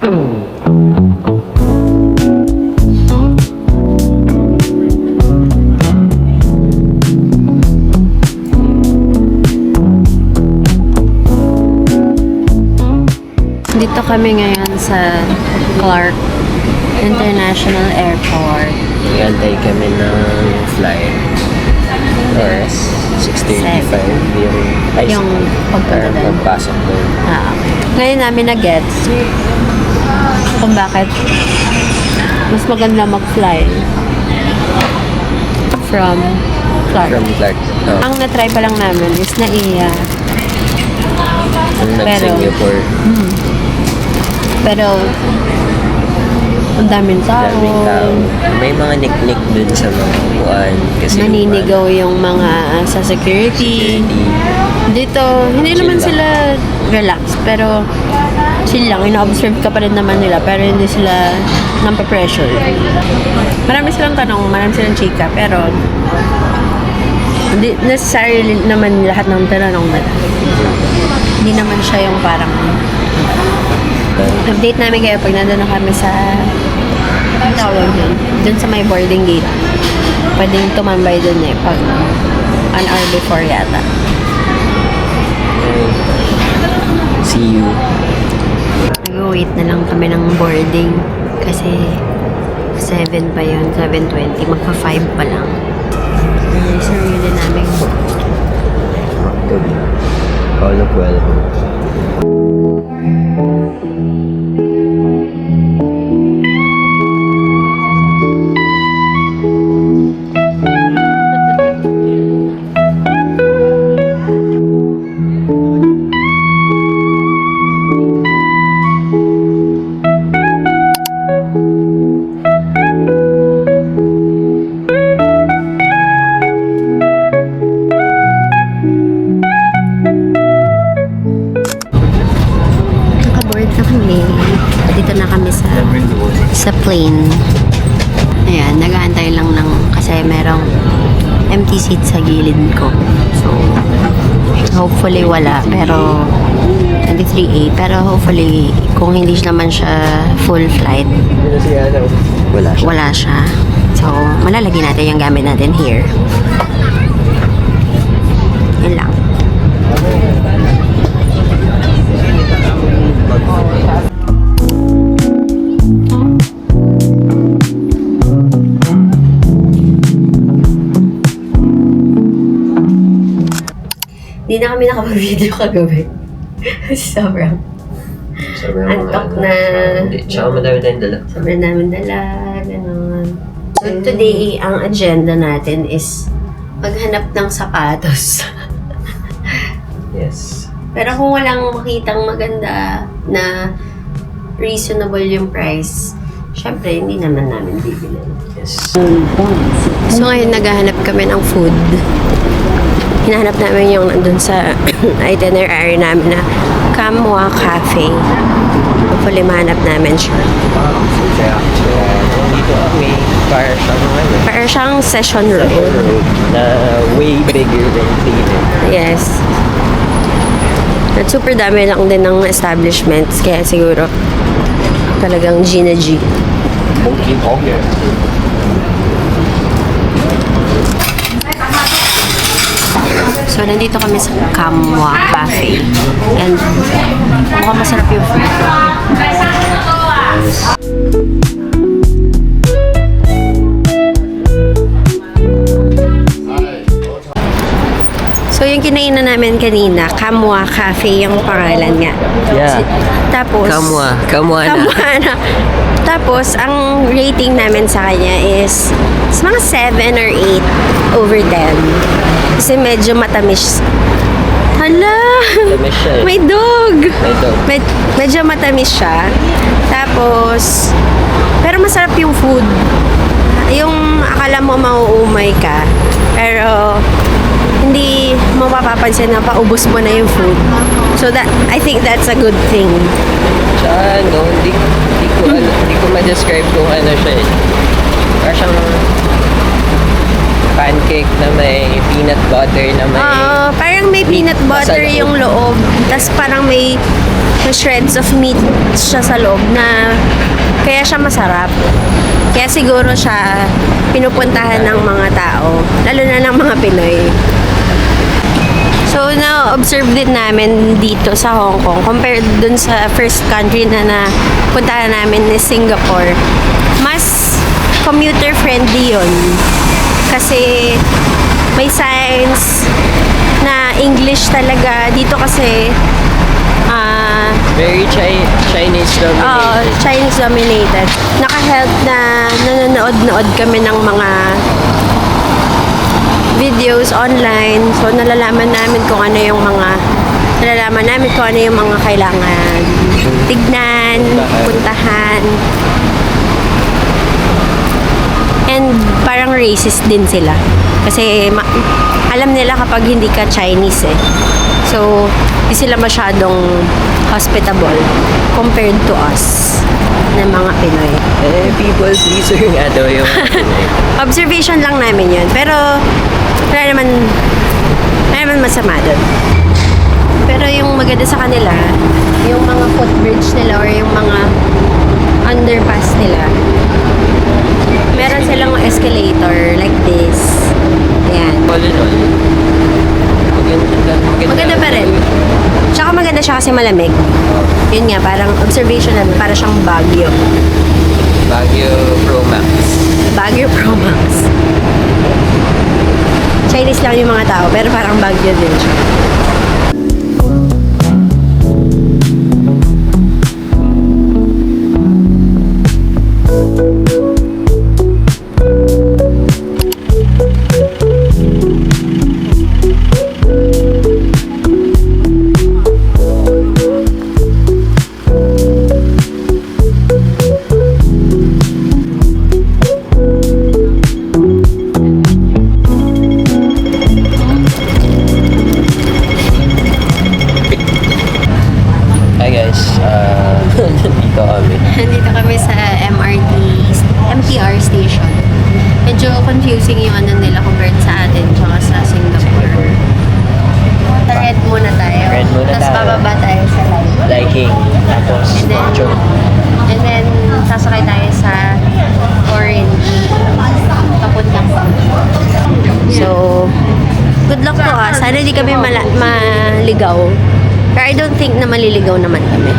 Dito kami ngayon sa Clark International Airport. Nagantay kami ng flight. Oras, 6:35. Yung pagpunta doon. Pagpasok doon. Okay. Ngayon namin na-gets kung bakit mas maganda mag-fly from Clark. From Clark. Oh. Ang na-try pa lang namin is NAIA. Nag-Singapore. Pero ang daming tao. May mga nik-nik dun sa mga upuan. Kasi Maninigaw yung mga sa security. Dito, hindi Chill naman lang. sila relax, pero chill lang. Ina-observe ka pa rin naman nila, pero hindi sila nampa-pressure. Marami silang tanong, marami silang chika, pero hindi necessarily naman lahat ng tanong nila. Hindi naman siya yung parang update namin kayo pag nandun na kami sa ang tawag dun sa may boarding gate. Pwedeng tumambay dun pag an hour before yata. See you. Nag-wait na lang kami ng boarding kasi 7 pa yun, 7:20, magpa-5 pa lang. Sarili namin Good. Call of 12. nakaboard na kami. Dito na kami sa plane. Ayan, nag-aantay lang ng kasi merong empty seat sa gilid ko. So, hopefully wala. Pero, 23A. Pero hopefully, kung hindi naman siya full flight, Wala siya. wala siya. So, malalagay natin yung gamit natin here. Yun lang. Hindi na kami nakapag-video kagabi. Sobrang antok na. Hindi. Tsaka madami tayong dala. Sobrang namin dala, gano'n. So today, ang agenda natin is maghanap ng sapatos. Yes. Pero kung walang makitang maganda na reasonable yung price, syempre, hindi naman namin bibilin. Yes. So ngayon, naghahanap kami ng food. Hinahanap namin yung nandun sa itinerary namin na Kamwa Cafe. Hopefully, mahanap namin siya. Kaya, dito kami para siyang Session Road. na way bigger than Cleveland. Yes. At super dami lang din ng establishments, kaya siguro talagang G na G. Okay. So, nandito kami sa Kamwa Cafe. And mukhang masarap yung food. So, yung kinainan namin kanina, Kamwa Cafe yung pangalan nga. Yeah. Tapos, Kamwa na. Kamwa na. Tapos, ang rating namin sa kanya is mga 7 or 8 over 10. Kasi medyo matamis. Hala! Matamis siya eh. May dog! May dog. Medyo matamis siya. Tapos, pero masarap yung food. Yung akala mo mauumay ka. Pero, hindi mo mapapansin na paubos mo na yung food. So, I think that's a good thing. Tsaka hindi ko ma-describe kung ano siya eh. Parang siyang pancake na may peanut butter na may... Parang parang may peanut butter yung loob. Tapos parang may shreds of meat siya sa loob na kaya siya masarap. Kaya siguro siya pinupuntahan ng mga tao, lalo na ng mga Pinoy. So, na-observe din namin dito sa Hong Kong compared dun sa first country na napuntahan namin is Singapore. Mas commuter-friendly yun. Kasi may signs na English talaga. Dito kasi Very Chinese dominated. Chinese dominated. Naka-help na nanonood-nood kami ng mga videos online. So, nalalaman namin kung ano yung mga kailangan tignan, puntahan. And parang racist din sila. Kasi alam nila kapag hindi ka Chinese eh. So, hindi sila masyadong hospitable compared to us na mga Pinoy. People pleaser nga daw yung Pinoy. Observation lang namin yun. Pero, wala naman masama doon. Pero yung maganda sa kanila, yung mga footbridge nila or yung mga underpass nila, meron silang escalator like this. Ayan. All in all, Maganda pa rin. Tsaka maganda siya kasi malamig. Yun nga, parang observation namin, para siyang Baguio. Baguio Pro Max. Baguio Pro Max. Chinese lang yung mga tao, pero parang Baguio din siya. Hi guys, nandito kami. Nandito kami sa MTR station. Medyo confusing yung ano nila compared sa atin tsaka sa Singapore. Red muna tayo. Red muna Tapos tayo. bababa tayo sa light. Liking, tapos And then sasakay tayo sa orange. Papuntang So, good luck po ha. Sana di kami maligaw. Pero I don't think na maliligaw naman kami.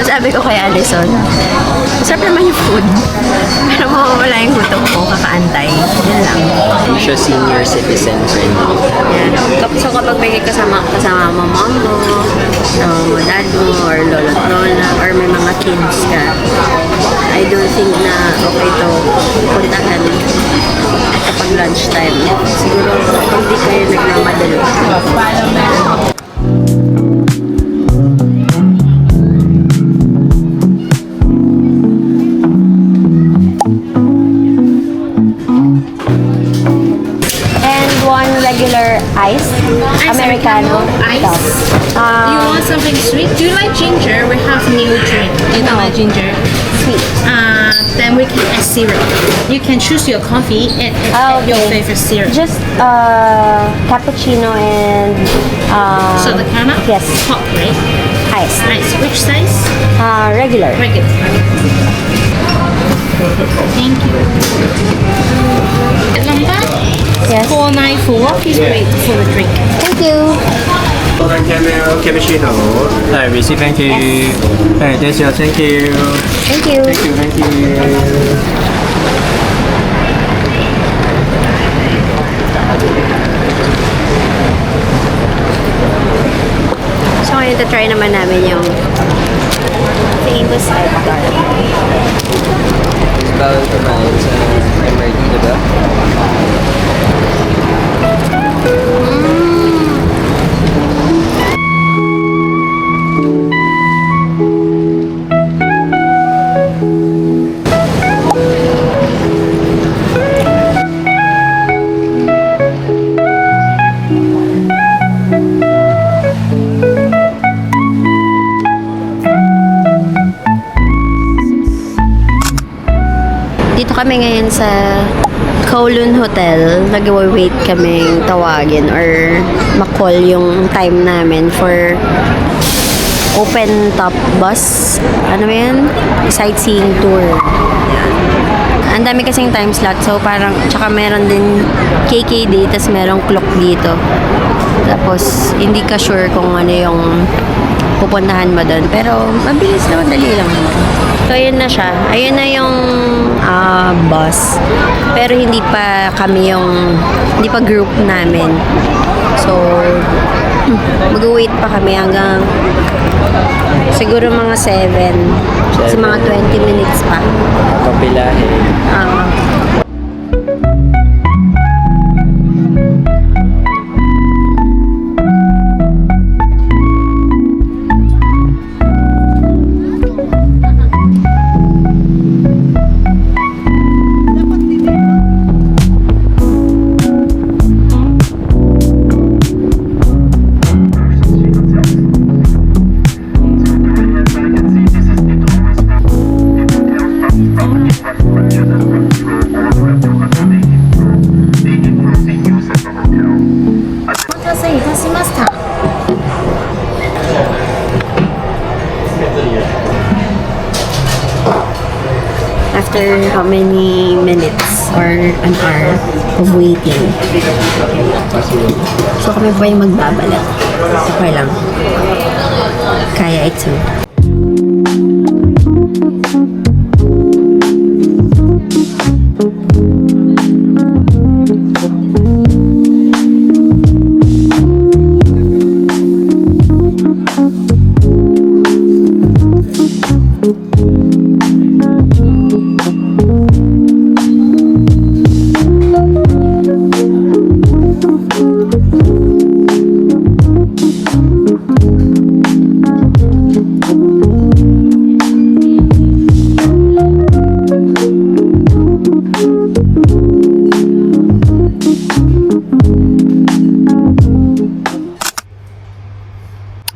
Sabi ko kay Alison, masarap naman yung food. Pero mawawala yung gutom ko, kakaantay. Yan lang. siya senior citizen friendly. Yan. So kapag may kasama mo mom mo, dad mo, or lolo at lola, or may mga kids ka, I don't think na okay to puntahan kapag lunchtime. Siguro kung di kayo nagmamadali. Regular ice, Americano. Ice. You want something sweet? Do you like ginger? We have new drink. You don't like ginger? Sweet. Then we can add syrup. You can choose your coffee and add your favorite syrup. Just cappuccino and So the caramel? yes, Hot, right? ice. Nice. Which size? Regular. Regular. Thank you. Number Yes. 494. Please wait for the drink. Thank you. caramel cappuccino. Receive, thank you. That's your thank you. Thank you. Thank you. So ngayon, try naman namin yung famous Edgar. Mas bawal kumain sa MRT, diba? Dito kami ngayon sa Kowloon Hotel. Nag-wait kaming tawagin or ma-call yung time namin for open top bus. Ano ba yan? Sightseeing tour. Yan. Ang dami kasing time slot. So parang, tsaka meron din KKD, tas merong clock dito. Tapos, hindi ka sure kung ano yung pupuntahan mo doon. Pero, mabilis lang, dali lang. So, ayun na siya. Ayun na yung bus. Pero, hindi pa kami hindi pa group namin. So, mag-wait pa kami hanggang siguro mga 7. Kasi mga 20 minutes pa. Kapilahe. After how many minutes or an hour of waiting. So kami pa yung magbabalat. Okay lang. Kaya ito.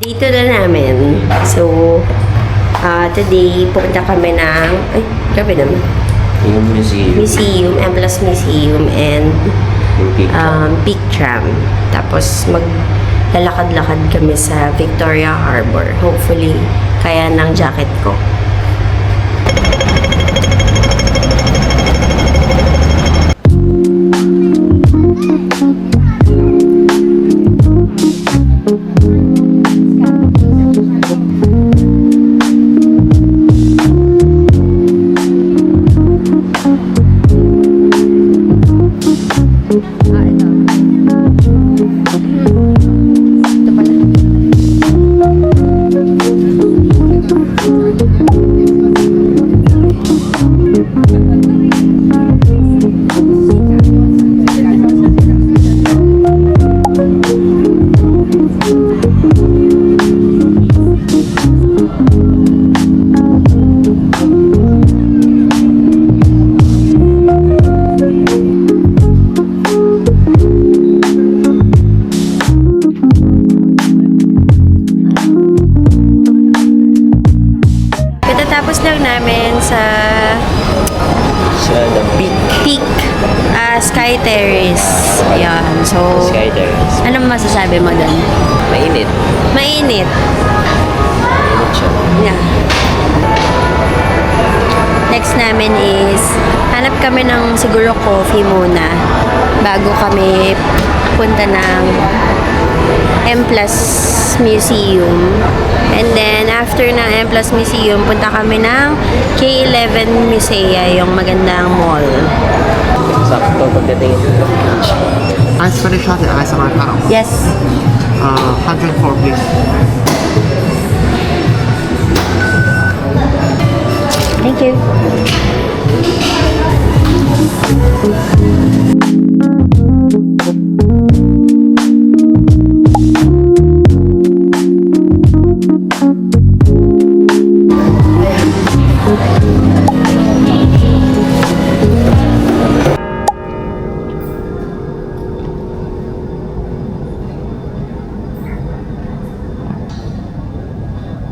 Dito na namin. So, today, pupunta kami ng, gabi naman. Yung museum. Museum, M+ Museum, and Yung picture. Peak Tram. Tapos, maglalakad-lakad kami sa Victoria Harbor. Hopefully, kaya ng jacket ko. Katatapos lang namin sa the Peak Sky Terrace. Ayan. So, Sky Terrace. anong masasabi mo doon? Mainit. Mainit. Mainit siya. Yeah. Next namin is, hanap kami ng siguro coffee muna bago kami punta ng M Plus Museum. And then, after ng M Plus Museum, punta kami ng K11 Musea, yung magandang mall. Sakto pagdating ito. Ice Spanish latte, ice Americano. Yes. 104 please. Thank you.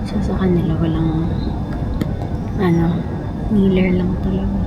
So, sa kanila walang kneeler lang talaga.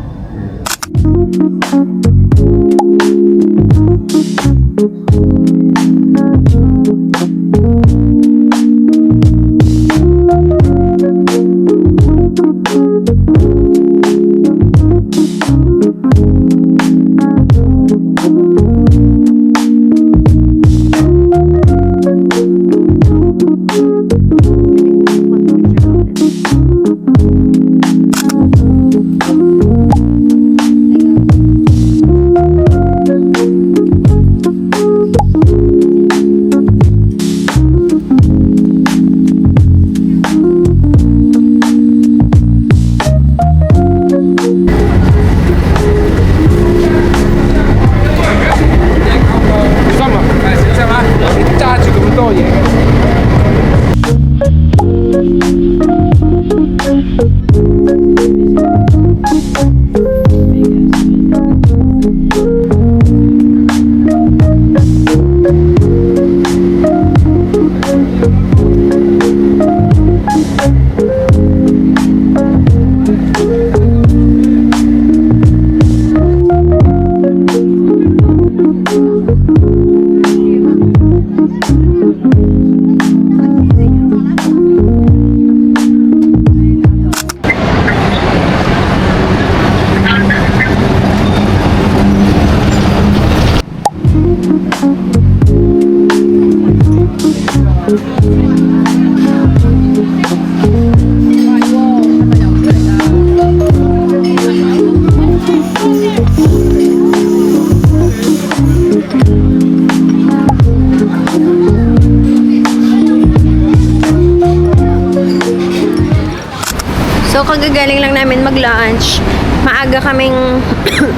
So, kagagaling lang namin mag-lunch. Maaga kaming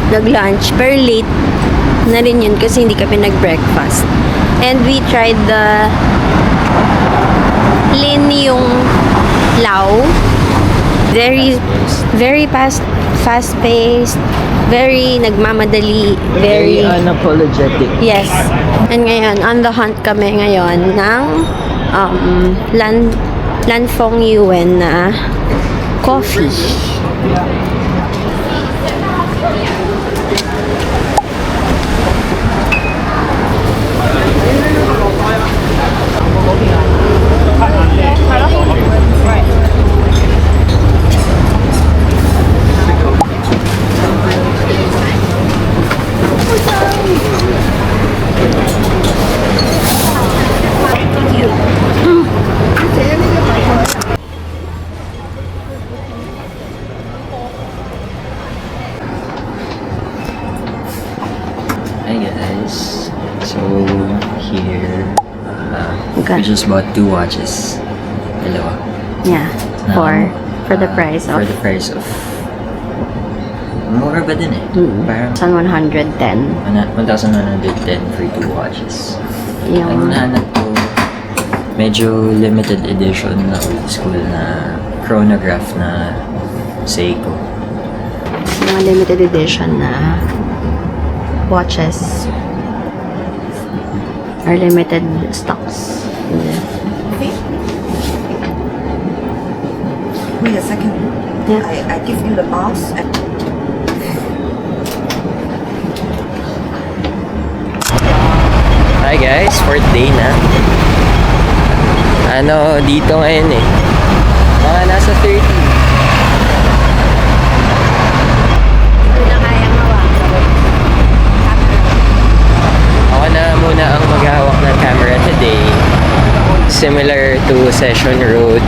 nag-lunch, pero late na rin yun kasi hindi kami nag-breakfast. And we tried the Lin yung Lao. Very fast-paced, very nagmamadali, very unapologetic. yes. And ngayon, on the hunt kami ngayon ng Lanfong Yuen na coffee. Hi guys. So here Okay. we just bought 2 watches. Dalawa. Yeah, for the price of For the price of mura ba din eh? Parang 1,110. 1,110 for 2 watches. Ang Yung nahanap ko, medyo limited edition na old school na chronograph na Seiko. mga limited edition na watches are limited stocks. Wait a second. Yeah. I give you the box. Hi guys, 4th day na. Dito ngayon eh. Mga nasa 30. Hindi na kayang hawakan. Ako na muna ang maghahawak ng camera today. to Session Road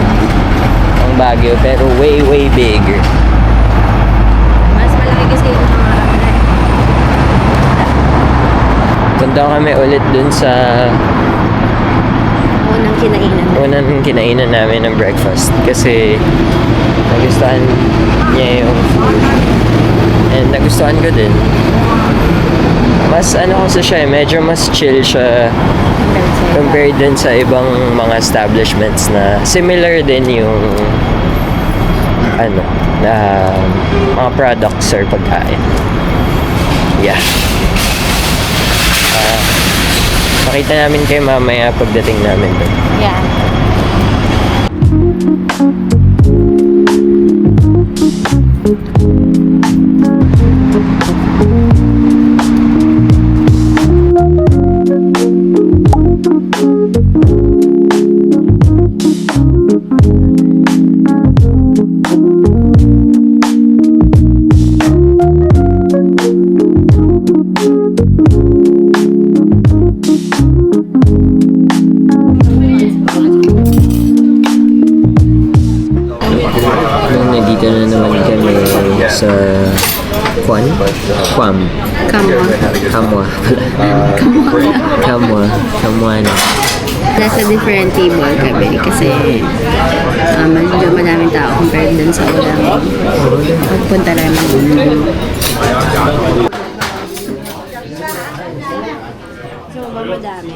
ang Baguio, pero way bigger. Mas malaki kasi yung mga Punta kami ulit dun sa unang kinainan namin ng breakfast kasi nagustuhan niya yung food and nagustuhan ko din. Mas ano kasi siya, medyo mas chill siya compared din sa ibang mga establishments na similar din yung ano na mga products or pagkain. Yeah. Makita namin kayo mamaya pagdating namin doon. Yeah. Nandito na naman kami sa Quam. Kamwa na. Nasa different table kami kasi medyo madaming tao compared dun sa unang pagpunta namin. So, madami.